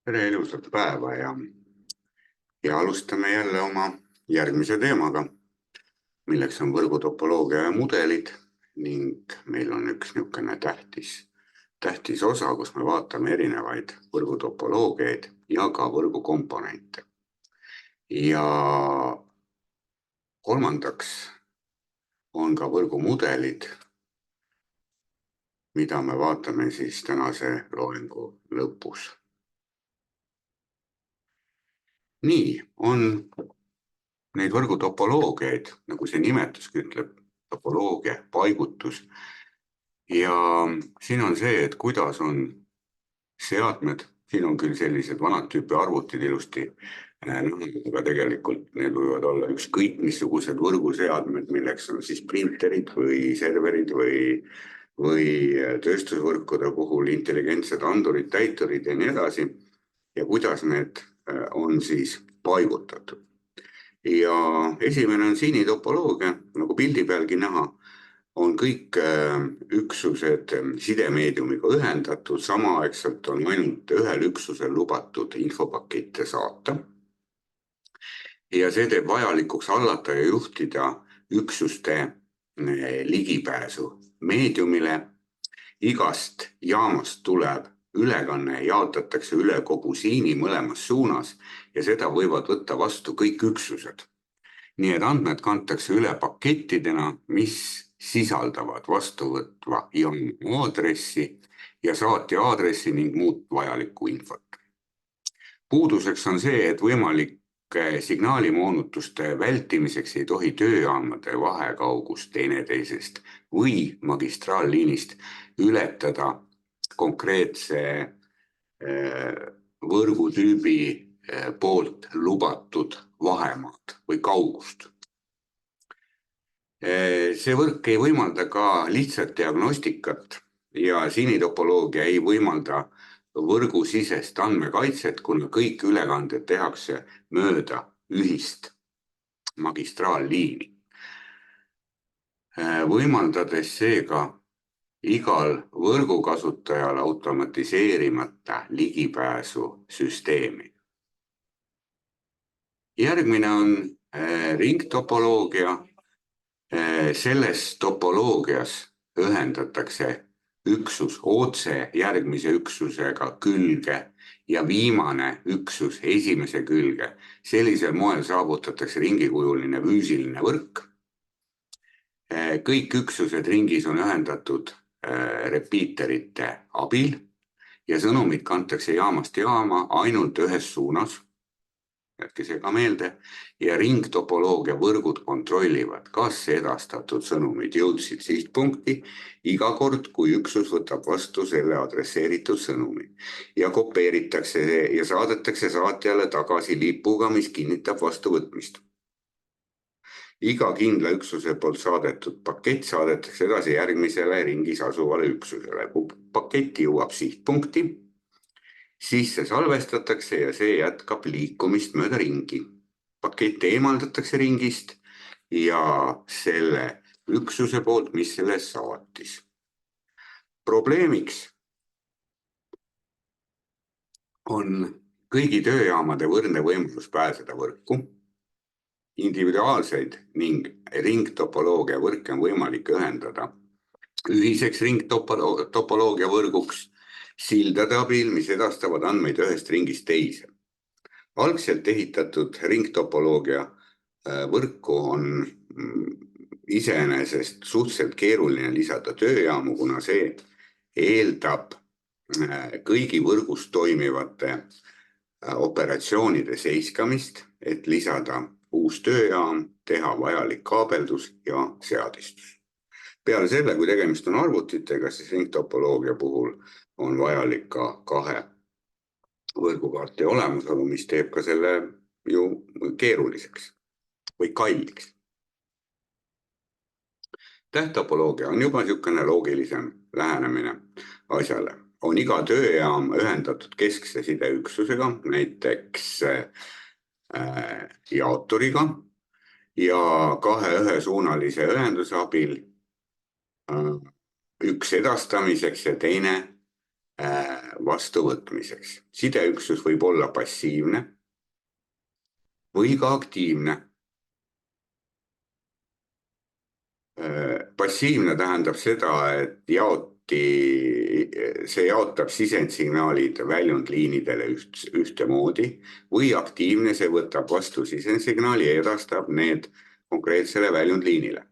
Tere ilusat päeva ja alustame jälle oma järgmise teemaga, milleks on võrgutopoloogia ja mudelid ning meil on üks niisugune tähtis osa, kus me vaatame erinevaid võrgutopoloogiaid ja ka võrgukomponente. Ja kolmandaks on ka võrgumudelid, mida me vaatame siis tänase loengu lõpus. Nii, on neid võrgutopoloogiaid, nagu see nimetuski ütleb, topoloogia, paigutus. Ja siin on see, et kuidas on seadmed, siin on küll sellised vanad tüüpi arvutid ilusti, aga tegelikult need võivad olla ükskõik missugused võrguseadmed, milleks on siis printerid või serverid või tööstusvõrkude puhul intelligentsed andurid, täiturid ja nii edasi. Ja kuidas need on siis paigutatud. Ja esimene on siinitopoloogia, nagu pildi pealgi näha, on kõik üksused sidemeediumiga ühendatud, samaaegselt on ainult ühel üksusel lubatud infopakitte saata. Ja see teeb vajalikuks hallata ja juhtida üksuste ligipääsu meediumile. Igast jaamast tuleb ülekanne, jaotatakse üle kogu siini mõlemas suunas ja seda võivad võtta vastu kõik üksused. Nii et andmed kantakse üle pakettidena, mis sisaldavad vastuvõtva jaama aadressi ja saatja aadressi ning muud vajalikku infot. Puuduseks on see, et võimalike signaalimoonutuste vältimiseks ei tohi tööjaamade vahekaugust teineteisest või magistraalliinist ületada konkreetse võrgutüübi poolt lubatud vahemaad või kaugust. See võrk ei võimalda ka lihtsat diagnostikat ja siinitopoloogia ei võimalda võrgusisest andmekaitset, kuna kõik ülekanded tehakse mööda ühist magistraalliini. Võimaldades seega igal võrgukasutajal automatiseerimata ligipääsu süsteemi. Järgmine on ringtopoloogia. Selles topoloogias ühendatakse üksus otse järgmise üksusega külge ja viimane üksus esimese külge. Sellisel moel saavutatakse ringikujuline füüsiline võrk. Kõik üksused ringis on ühendatud repiiterite abil ja sõnumid kantakse jaamast jaama ainult ühes suunas, jätke see ka meelde, ja ringtopoloogia võrgud kontrollivad, kas edastatud sõnumid jõudsid sihtpunkti iga kord, kui üksus võtab vastu selle adresseeritud sõnumi ja kopeeritakse ja saadetakse saatjale tagasi lipuga, mis kinnitab vastuvõtmist. Iga kindla üksuse poolt saadetud pakett saadetakse edasi järgmisele ringis asuvale üksusele. Kui pakett jõuab sihtpunkti, siis see salvestatakse ja see jätkab liikumist mööda ringi. Pakett eemaldatakse ringist ja selle üksuse poolt, mis selle saatis. Probleemiks on kõigi tööjaamade võrdne võimalus pääseda võrku. Individuaalseid ning ringtopoloogia võrke on võimalik ühendada ühiseks ringtopoloogia võrguks sildade abil, mis edastavad andmeid ühest ringist teise. Algselt ehitatud ringtopoloogia võrku on iseenesest suhteliselt keeruline lisada tööjaamu, kuna see eeldab kõigi võrgus toimivate operatsioonide seiskamist, et lisada uus tööjaam, teha vajalik kaabeldus ja seadistus. Peale selle, kui tegemist on arvutitega, siis ringtopoloogia puhul on vajalik ka 2 võrgukaarti olemasolu, mis teeb ka selle ju keeruliseks või kalliks. Tähttopoloogia on juba niisugune loogilisem lähenemine asjale. On iga tööjaam ühendatud keskse sideüksusega, näiteks jaoturiga ja 2 ühesuunalise ühenduse abil, üks edastamiseks ja teine vastuvõtmiseks. Sideüksus võib olla passiivne või ka aktiivne. Passiivne tähendab seda, et see jaotab sisendsignaalid väljundliinidele ühtemoodi, või aktiivne, see võtab vastu sisendsignaali ja edastab need konkreetsele väljundliinile.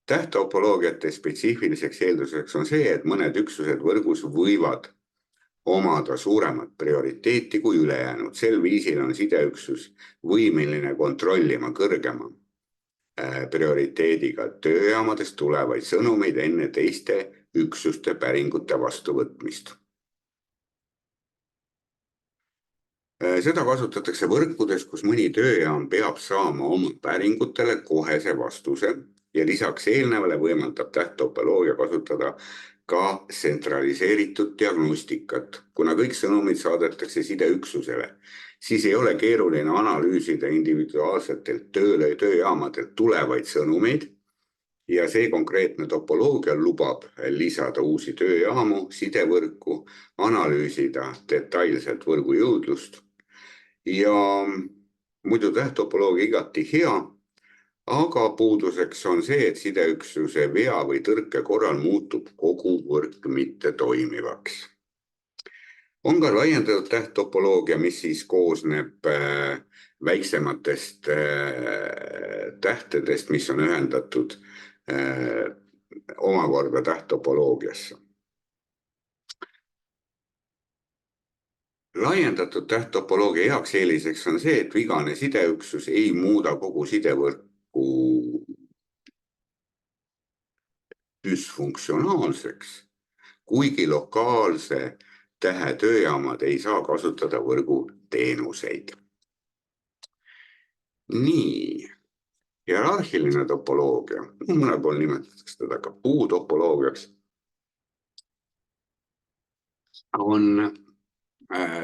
Tähttopoloogiate spetsiifiliseks eelduseks on see, et mõned üksused võrgus võivad omada suuremat prioriteeti kui ülejäänud. Sel viisil on sideüksus võimeline kontrollima kõrgema prioriteediga tööjaamadest tulevaid sõnumeid enne teiste üksuste päringute vastuvõtmist. Seda kasutatakse võrkudes, kus mõni tööjaam peab saama oma päringutele kohese vastuse ja lisaks eelnevale võimaldab tähttopoloogia kasutada ka tsentraliseeritud diagnostikat. Kuna kõik sõnumid saadetakse sideüksusele, siis ei ole keeruline analüüsida individuaalsetelt tööjaamadelt tulevaid sõnumeid ja see konkreetne topoloogia lubab lisada uusi tööjaamu sidevõrku, analüüsida detailselt võrgu jõudlust ja muidu tähttopoloogia igati hea, aga puuduseks on see, et sideüksuse vea või tõrke korral muutub kogu võrk mittetoimivaks. On ka laiendatud tähttopoloogia, mis siis koosneb väiksematest tähtedest, mis on ühendatud omakorda tähttopoloogiasse. Laiendatud tähttopoloogia heaks eeliseks on see, et vigane sideüksus ei muuda kogu sidevõrku düsfunktsionaalseks, kuigi lokaalse tähe tööjaamad ei saa kasutada võrgu teenuseid. Nii, hierarhiline topoloogia, mõnel pool nimetatakse teda ka puutopoloogiaks, on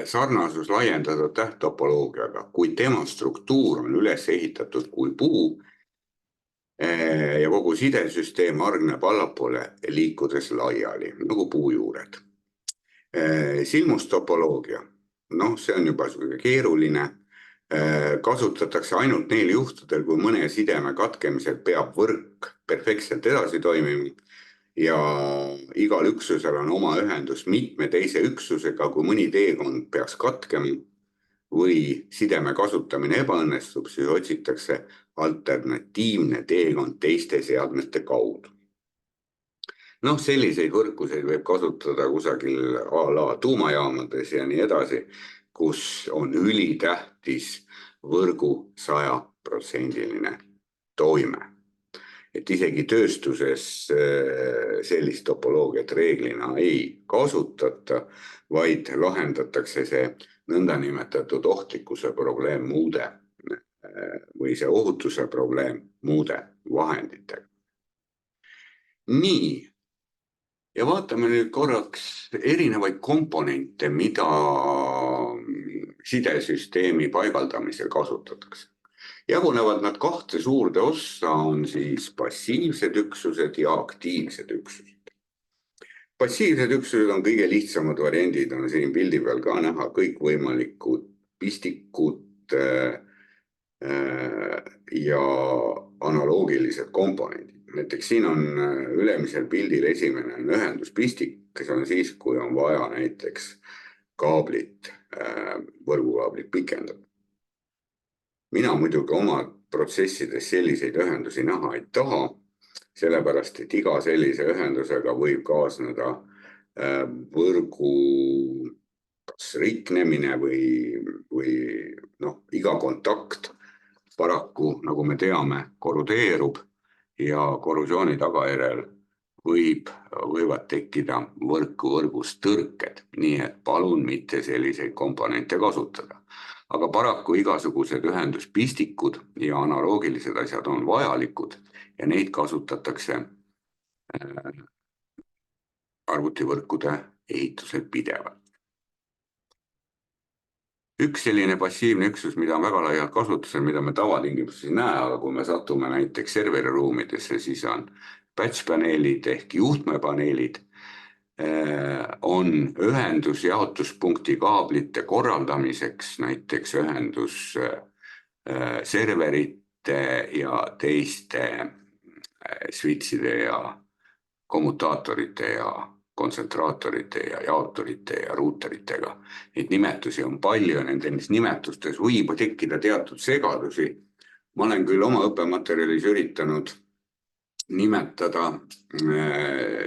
sarnasus laiendatud tähttopoloogiaga, kuid tema struktuur on üles ehitatud kui puu ja kogu sidesüsteem hargneb allapoole liikudes laiali, nagu puujuured. Silmustopoloogia, see on juba keeruline, kasutatakse ainult neil juhtudel, kui mõne sideme katkemisel peab võrk perfektselt edasi toimima ja igal üksusel on oma ühendus mitme teise üksusega, kui mõni teekond peaks katkema või sideme kasutamine ebaõnnestub, siis otsitakse alternatiivne teekond teiste seadmete kaudu. Selliseid võrkuseid võib kasutada kusagil a la tuumajaamades ja nii edasi, kus on ülitähtis võrgu 100% toime. Et isegi tööstuses sellist topoloogiat reeglina ei kasutata, vaid lahendatakse see nõndanimetatud ohtlikkuse probleem muude või see ohutuse probleem muude vahenditega. Nii. Ja vaatame nüüd korraks erinevaid komponente, mida sidesüsteemi paigaldamisel kasutatakse. Jagunevad nad kahte suurde ossa, on siis passiivsed üksused ja aktiivsed üksused. Passiivsed üksused on kõige lihtsamad variandid, on siin pildi peal ka näha kõikvõimalikud pistikud ja analoogilised komponendid. Näiteks siin on ülemisel pildil esimene on ühenduspistik, kes on siis, kui on vaja näiteks võrgukaablit pikendada. Mina muidugi oma protsessides selliseid ühendusi näha ei taha, sellepärast et iga sellise ühendusega võib kaasneda võrgu kas riknemine või iga kontakt paraku, nagu me teame, korrodeerub ja korrosiooni tagajärjel võivad tekkida võrgus tõrked, nii et palun mitte selliseid komponente kasutada. Aga paraku igasugused ühenduspistikud ja analoogilised asjad on vajalikud ja neid kasutatakse arvutivõrkude ehitusel pidevalt. Üks selline passiivne üksus, mida on väga laialt kasutusel, mida me tavatingimustes ei näe, aga kui me satume näiteks serveriruumidesse, siis on batch-paneelid ehk juhtmepaneelid, on ühendus jaotuspunkti kaablite korraldamiseks, näiteks ühendus serverite ja teiste switchide ja kommutaatorite ja kontsentraatorite ja jaoturite ja ruuteritega. Neid nimetusi on palju ja nendes nimetustes võib tekkida teatud segadusi. Ma olen küll oma õppematerjalis üritanud nimetada,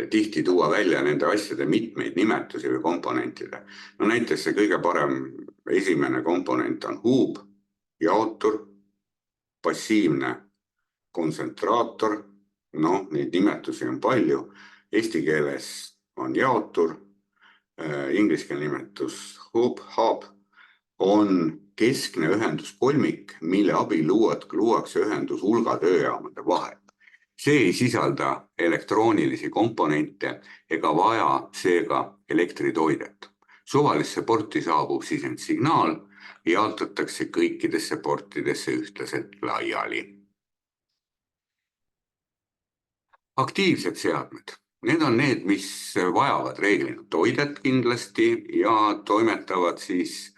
tihti tuua välja nende asjade mitmeid nimetusi või komponentide. No näiteks see kõige parem esimene komponent on huub, jaotur, passiivne kontsentraator, noh, neid nimetusi on palju. Eesti keeles on jaotur, inglise keele nimetus hub, on keskne ühenduskolmik, mille abil luuakse ühendus hulga tööjaamade vahel. See ei sisalda elektroonilisi komponente ega vaja seega elektritoidet. Suvalisse porti saabub sisendsignaal ja jaotatakse kõikidesse portidesse ühtlaselt laiali. Aktiivsed seadmed. Need on need, mis vajavad reeglina toidet kindlasti ja toimetavad siis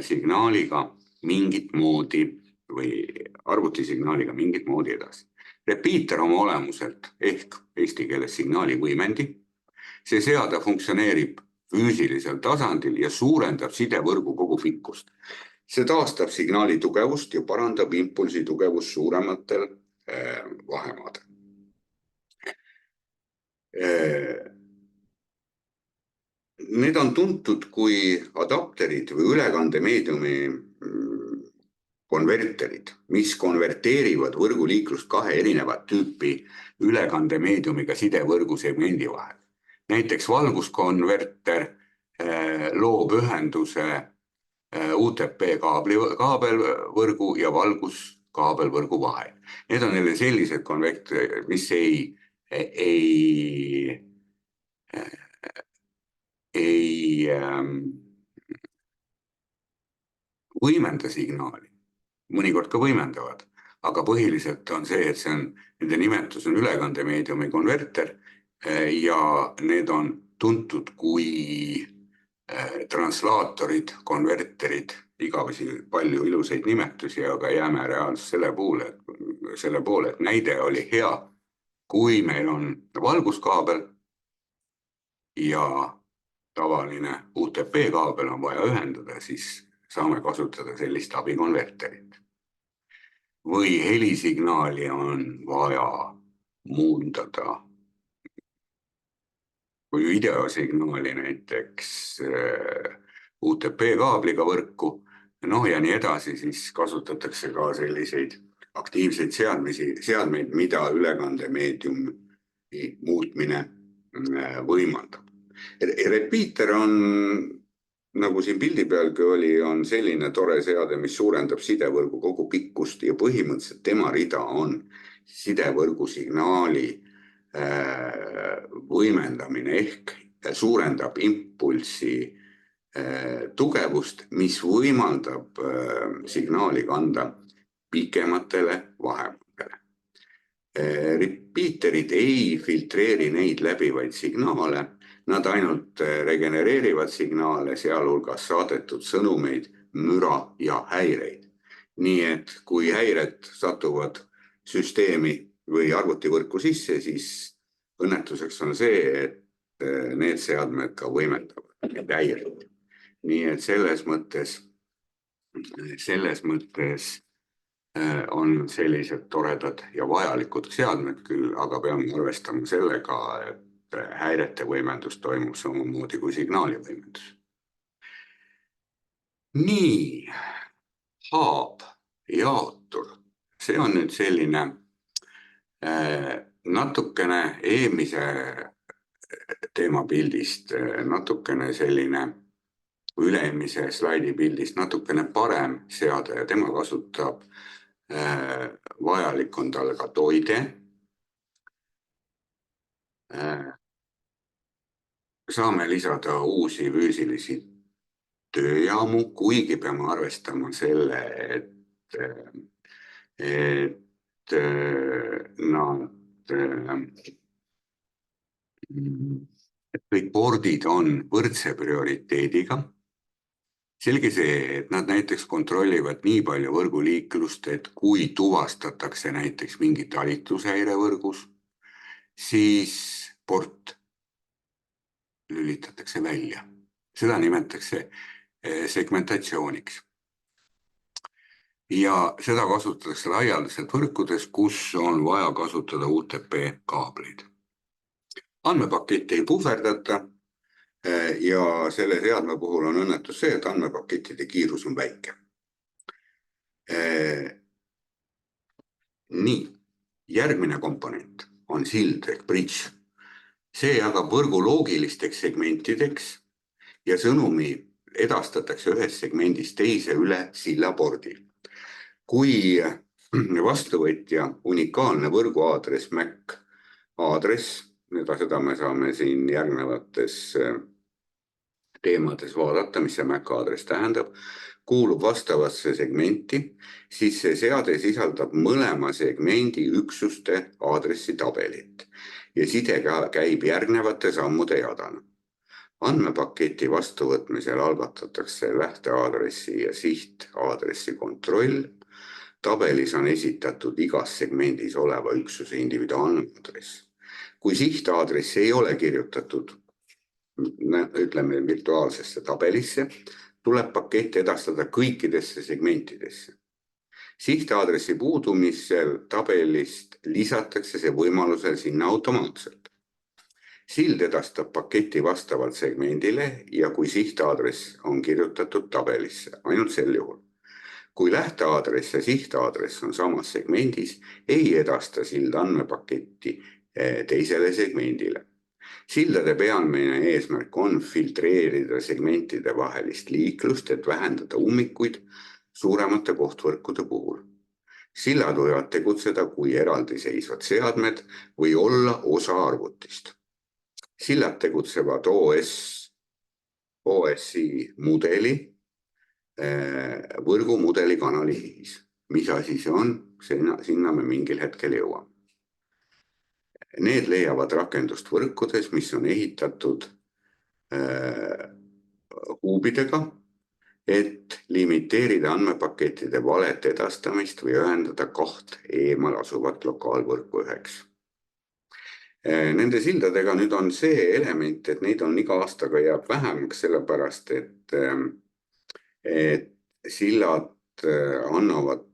signaaliga mingit moodi või arvutisignaaliga mingit moodi edasi. Repeater oma olemuselt ehk eesti keeles signaali võimendi. See seade funktsioneerib füüsilisel tasandil ja suurendab sidevõrgu kogu pikkust. See taastab signaali tugevust ja parandab impulsi tugevust suurematel vahemaadel. Need on tuntud kui adapterid või ülekandemeediumi konverterid, mis konverteerivad võrguliiklust kahe erinevat tüüpi ülekandemeediumiga sidevõrgu segmendi vahel. Näiteks valguskonverter loob ühenduse UTP kaabelvõrgu ja valguskaabelvõrgu vahel. Need on jälle sellised konverterid, mis ei võimenda signaali, mõnikord ka võimendavad, aga põhiliselt on see, et nende nimetus on ülekandemeediumi konverter ja need on tuntud kui translaatorid, konverterid, igavesi palju ilusaid nimetusi, aga jääme reaalselt selle poole, et näide oli hea, kui meil on valguskaabel ja tavaline UTP kaabel on vaja ühendada, siis saame kasutada sellist abikonverterit. Või helisignaali on vaja muundada või videosignaali näiteks UTP kaabliga võrku, noh ja nii edasi, siis kasutatakse ka selliseid aktiivseid seadmeid, mida ülekandemeediumi muutmine võimaldab. Repeater on, nagu siin pildi pealgi oli, on selline tore seade, mis suurendab sidevõrgu kogu pikkust ja põhimõtteliselt tema rida on sidevõrgu signaali võimendamine ehk suurendab impulsi tugevust, mis võimaldab signaali kanda pikematele vahemadele. Repeaterid ei filtreeri neid läbivaid signaale, nad ainult regenereerivad signaale, sealhulgas saadetud sõnumeid, müra ja häireid. Nii et kui häired satuvad süsteemi või arvutivõrku sisse, siis õnnetuseks on see, et need seadmed ka võimendavad neid häireid. Nii et selles mõttes on sellised toredad ja vajalikud seadmed küll, aga peame arvestama sellega, et häirete võimendus toimub samamoodi kui signaali võimendus. Nii, haab, jaotur, see on nüüd selline natukene eelmise teemapildist, natukene selline ülemise slaidi pildist, natukene parem seade ja tema kasutab, vajalik on tal ka toide. Saame lisada uusi füüsilisi tööjaamu, kuigi peame arvestama selle, et nad et kõik pordid on võrdse prioriteediga. Selge see, et nad näiteks kontrollivad nii palju võrguliiklust, et kui tuvastatakse näiteks mingi talitushäire võrgus, siis port lülitatakse välja. Seda nimetatakse segmentatsiooniks. Ja seda kasutatakse laialdaselt võrkudes, kus on vaja kasutada UTP kaableid. Andmepaketti ei puhverdata ja selle seadme puhul on õnnetus see, et andmepakettide kiirus on väike. Nii, järgmine komponent on sild ehk bridge. See jagab võrgu loogilisteks segmentideks ja sõnumi edastatakse ühest segmendist teise üle sillapordi. Kui vastuvõtja unikaalne võrguaadress MAC aadress, seda me saame siin järgnevates teemades vaadata, mis see MAC aadress tähendab, kuulub vastavasse segmenti, siis see seade sisaldab mõlema segmendi üksuste aadressi tabelit ja side käib järgnevate sammude jadana. Andmepaketi vastuvõtmisel algatatakse lähteaadressi ja sihtaadressi kontroll. Tabelis on esitatud igas segmendis oleva üksuse individuaalne aadress. Kui sihtaadress ei ole kirjutatud, ütleme virtuaalsesse tabelisse, tuleb pakett edastada kõikidesse segmentidesse. Sihtaadressi puudumisel tabelist lisatakse see võimalusel sinna automaatselt. Sild edastab paketi vastavalt segmendile ja kui sihtaadress on kirjutatud tabelisse, ainult sel juhul. Kui lähteaadress ja sihtaadress on samas segmendis, ei edasta sild andmepaketti teisele segmendile. Sildade peamine eesmärk on filtreerida segmentide vahelist liiklust, et vähendada ummikuid suuremate kohtvõrkude puhul. Sillad võivad tegutseda kui eraldiseisvad seadmed või olla osa arvutist. Sillad tegutsevad OSI mudeli, võrgumudeli kanaliviis. Mis asi see on? Sinna me mingil hetkel jõuame. Need leiavad rakendust võrkudes, mis on ehitatud huubidega, et limiteerida andmepakettide valet edastamist või ühendada kaht eemal asuvat lokaalvõrku üheks. Nende sildadega nüüd on see element, et neid on iga aastaga jääb vähemaks, sellepärast et sillad annavad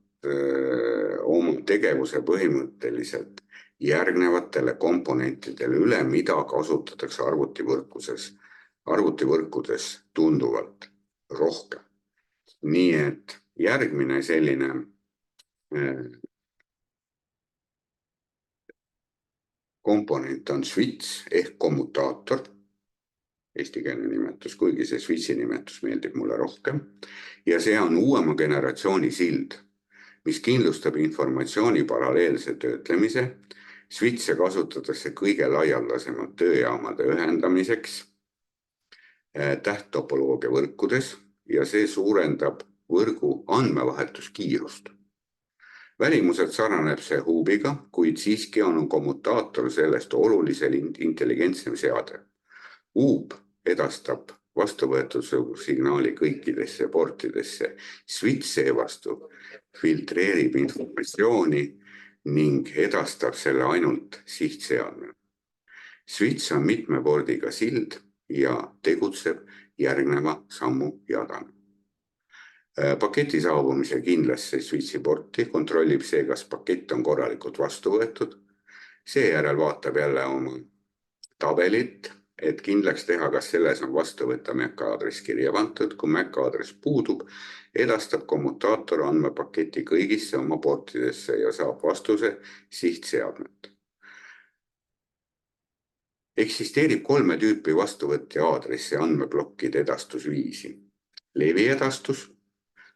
oma tegevuse põhimõtteliselt järgnevatele komponentidele üle, mida kasutatakse arvutivõrkudes tunduvalt rohkem. Nii et järgmine selline komponent on switch ehk kommutaator, eestikeelne nimetus, kuigi see switchi nimetus meeldib mulle rohkem, ja see on uuema generatsiooni sild, mis kindlustab informatsiooni paralleelse töötlemise. Switche kasutatakse kõige laialdasemalt tööjaamade ühendamiseks tähttopoloogia võrkudes ja see suurendab võrgu andmevahetuskiirust. Välimuselt saraneb see huubiga, kuid siiski on kommutaator sellest olulisel intelligentsem seade. Huub edastab vastuvõetud signaali kõikidesse portidesse. Switch seevastu filtreerib informatsiooni ning edastab selle ainult sihtseadmele. Switch on mitme pordiga sild ja tegutseb järgneva sammu jadana. Paketi saabumise kindlasse switchi porti kontrollib see, kas pakett on korralikult vastu võetud. Seejärel vaatab jälle oma tabelit, et kindlaks teha, kas selles on vastuvõtta MAC aadress kirja pandud. Kui MAC aadress puudub, edastab kommutaator andmepaketi kõigisse oma portidesse ja saab vastuse sihtseadmelt. Eksisteerib 3 tüüpi vastuvõtja aadressi andmeplokkide edastusviisi. Leviedastus,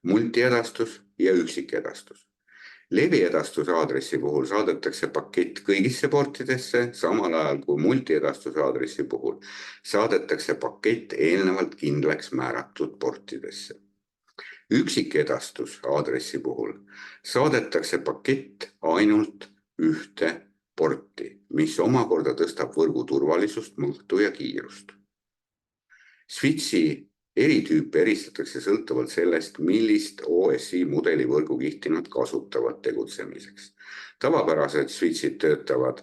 multiedastus ja üksikedastus. Leviedastuse aadressi puhul saadetakse pakett kõigisse portidesse, samal ajal kui multiedastuse aadressi puhul saadetakse pakett eelnevalt kindlaks määratud portidesse. Üksikedastus aadressi puhul saadetakse pakett ainult ühte porti, mis omakorda tõstab võrgu turvalisust, mahtu ja kiirust. Switchi eritüüpe eristatakse sõltuvalt sellest, millist OSI mudeli võrgukihti nad kasutavad tegutsemiseks. Tavapärased switchid töötavad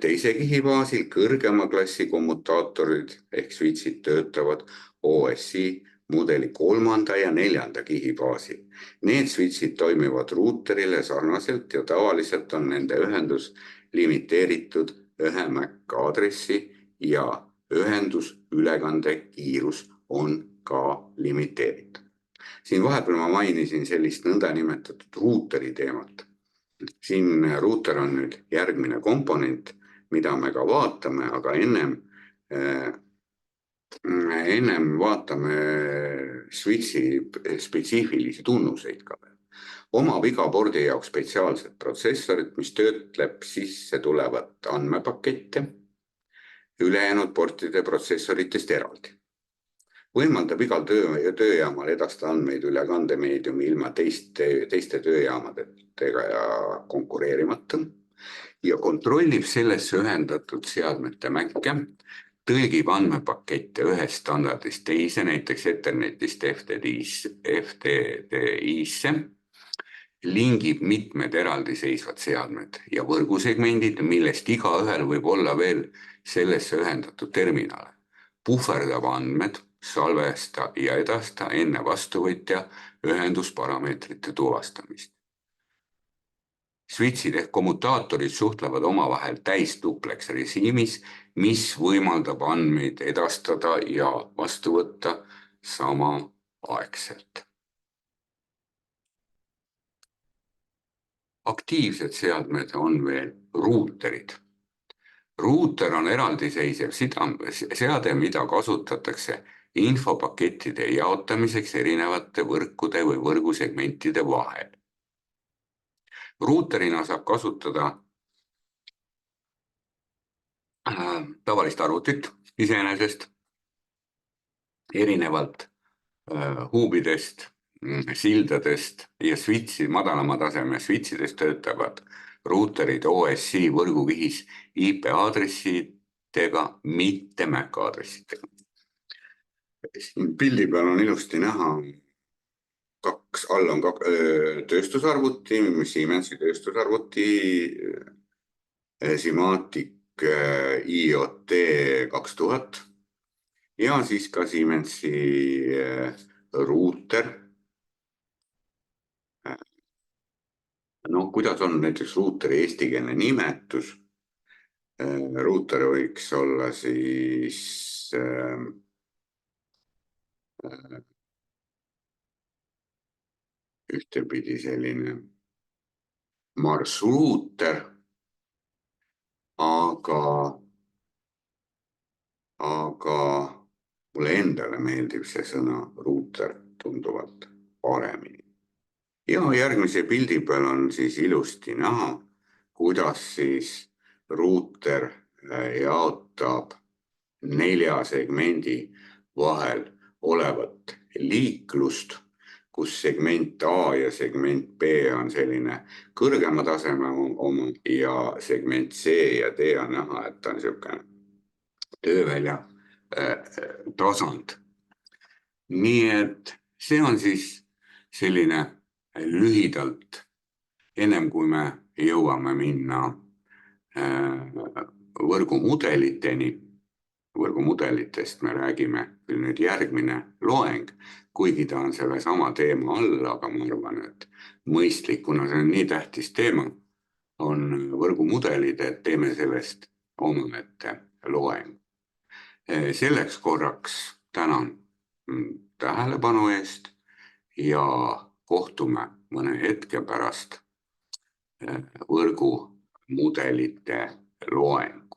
teise kihi baasil, kõrgema klassi kommutaatorid ehk switchid töötavad OSI mudeli 3. ja 4. kihi baasil. Need switchid toimivad ruuterile sarnaselt ja tavaliselt on nende ühendus limiteeritud 1 MAC aadressi ja ühendusülekande kiirus on ka limiteeritud. Siin vahepeal ma mainisin sellist nõndanimetatud ruuteri teemat. Siin ruuter on nüüd järgmine komponent, mida me ka vaatame, aga ennem vaatame switchi spetsiifilisi tunnuseid ka. Omab iga pordi jaoks spetsiaalset protsessorit, mis töötleb sisse tulevat andmepakette ülejäänud portide protsessoritest eraldi. Võimaldab igal tööjaamal edastada andmeid üle kandemeediumi ilma teiste tööjaamadega ja konkureerimata ja kontrollib sellesse ühendatud seadmete mänge, tõlgib andmepakette ühest standardist teise, näiteks Ethernetist FTDI-sse, lingib mitmed eraldiseisvad seadmed ja võrgusegmendid, millest igaühel võib olla veel sellesse ühendatud terminale, puhverdab andmed, salvesta ja edasta enne vastuvõtja ühendusparameetrite tuvastamist. Switchid ehk kommutaatorid suhtlevad omavahel täisduplex režiimis, mis võimaldab andmeid edastada ja vastu võtta samaaegselt. Aktiivsed seadmed on veel ruuterid. Ruuter on eraldiseisev seade, mida kasutatakse infopakettide jaotamiseks erinevate võrkude või võrgusegmentide vahel. Ruuterina saab kasutada tavalist arvutit iseenesest, erinevalt huubidest, sildadest ja madalama taseme switchidest töötavad ruuterid OSI võrgukihis IP aadressidega, mitte MAC aadressidega. Siin pildi peal on ilusti näha all on tööstusarvuti, Siemensi tööstusarvuti, Simatic IoT 2000 ja siis ka Siemensi ruuter. Kuidas on näiteks ruuteri eestikeelne nimetus? Ruuter võiks olla siis ühtepidi selline marsruuter, aga mulle endale meeldib see sõna ruuter tunduvalt paremini. Ja järgmise pildi peal on siis ilusti näha, kuidas siis ruuter jaotab 4 segmendi vahel olevat liiklust, kus segment A ja segment B on selline kõrgema taseme oma ja segment C ja D on näha, et on niisugune töövälja tasand. Nii et see on siis selline lühidalt, ennem kui me jõuame minna võrgumudeliteni. Võrgumudelitest me räägime küll nüüd järgmine loeng, kuigi ta on selle sama teema all, aga ma arvan, et mõistlik, kuna see on nii tähtis teema, on võrgumudelid, et teeme sellest omaette loeng. Selleks korraks tänan tähelepanu eest ja kohtume mõne hetke pärast võrgumudelite loeng.